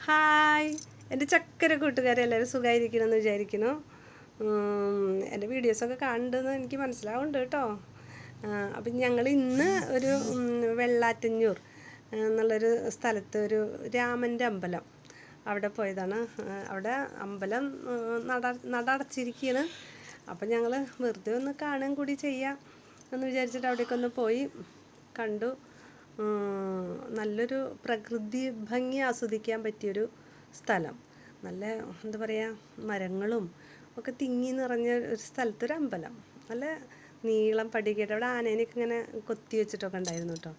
Hi എൻ്റെ ചക്കര കൂട്ടുകാരെല്ലാവരും സുഖമായിരിക്കണമെന്ന് വിചാരിക്കുന്നു. എൻ്റെ വീഡിയോസൊക്കെ കാണുന്നുണ്ടെന്ന് എനിക്ക് മനസ്സിലാവുന്നുണ്ട് കേട്ടോ. അപ്പം ഞങ്ങൾ ഇന്ന് ഒരു വെള്ളാറ്റഞ്ഞൂർ എന്നുള്ളൊരു സ്ഥലത്ത് ഒരു രാമൻ്റെ അമ്പലം അവിടെ പോയതാണ്. അവിടെ അമ്പലം നട അടച്ചിരിക്കുകയാണ്. അപ്പം ഞങ്ങൾ വെറുതെ ഒന്ന് കാണുകയും കൂടി ചെയ്യാം എന്ന് വിചാരിച്ചിട്ട് അവിടേക്കൊന്ന് പോയി കണ്ടു. നല്ലൊരു പ്രകൃതി ഭംഗി ആസ്വദിക്കാൻ പറ്റിയൊരു സ്ഥലം. നല്ല എന്താ പറയുക, മരങ്ങളും ഒക്കെ തിങ്ങി നിറഞ്ഞ ഒരു സ്ഥലത്തൊരു അമ്പലം. നല്ല നീളം പടികേട്ട് അവിടെ ആനേനെയൊക്കെ ഇങ്ങനെ കൊത്തി വെച്ചിട്ടൊക്കെ ഉണ്ടായിരുന്നു കേട്ടോ.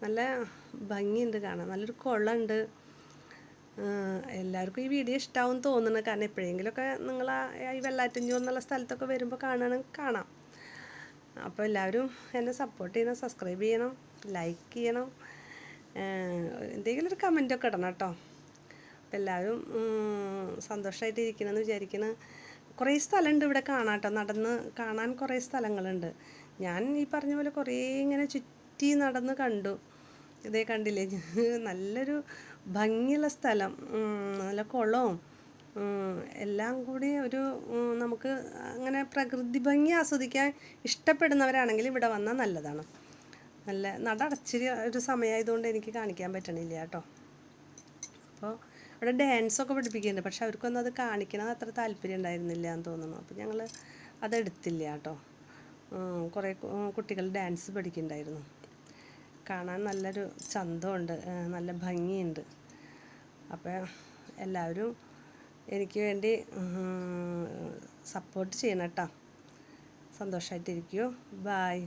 നല്ല ഭംഗിയുണ്ട് കാണാൻ. നല്ലൊരു കുളമുണ്ട്. എല്ലാവർക്കും ഈ വീഡിയോ ഇഷ്ടമാവും തോന്നുന്നു. കാരണം എപ്പോഴെങ്കിലുമൊക്കെ നിങ്ങൾ ഈ വെള്ളാറ്റഞ്ഞൂർ എന്നുള്ള സ്ഥലത്തൊക്കെ വരുമ്പോൾ കാണാം. അപ്പോൾ എല്ലാവരും എന്നെ സപ്പോർട്ട് ചെയ്യണം, സബ്സ്ക്രൈബ് ചെയ്യണം, ലൈക്ക് ചെയ്യണം, എന്തെങ്കിലും ഒരു കമൻറ്റൊക്കെ ഇടണം കേട്ടോ. അപ്പോൾ എല്ലാവരും സന്തോഷമായിട്ടിരിക്കണമെന്ന് വിചാരിക്കണം. കുറേ സ്ഥലമുണ്ട് ഇവിടെ കാണാം കേട്ടോ. നടന്ന് കാണാൻ കുറേ സ്ഥലങ്ങളുണ്ട്. ഞാൻ ഈ പറഞ്ഞ പോലെ കുറേ ഇങ്ങനെ ചുറ്റി നടന്ന് കണ്ടു. ഇതേ കണ്ടില്ലേ, നല്ലൊരു ഭംഗിയുള്ള സ്ഥലം, നല്ല കുളവും എല്ലാം കൂടി ഒരു നമുക്ക് അങ്ങനെ പ്രകൃതി ഭംഗി ആസ്വദിക്കാൻ ഇഷ്ടപ്പെടുന്നവരാണെങ്കിൽ ഇവിടെ വന്നാൽ നല്ലതാണ്. നല്ല നട അടച്ചിരി ഒരു സമയമായതുകൊണ്ട് എനിക്ക് കാണിക്കാൻ പറ്റണില്ല കേട്ടോ. അപ്പോൾ അവിടെ ഡാൻസൊക്കെ പഠിപ്പിക്കുന്നുണ്ട്. പക്ഷെ അവർക്കൊന്നും അത് കാണിക്കണത് അത്ര താല്പര്യം ഉണ്ടായിരുന്നില്ല എന്ന് തോന്നുന്നു. അപ്പോൾ ഞങ്ങൾ അതെടുത്തില്ല കേട്ടോ. കുറേ കുട്ടികൾ ഡാൻസ് പഠിക്കുന്നുണ്ടായിരുന്നു. കാണാൻ നല്ലൊരു ചന്തമുണ്ട്, നല്ല ഭംഗിയുണ്ട്. അപ്പോൾ എല്ലാവരും എനിക്ക് വേണ്ടി സപ്പോർട്ട് ചെയ്യണം കേട്ടോ. സന്തോഷമായിട്ടിരിക്കൂ. ബായ്.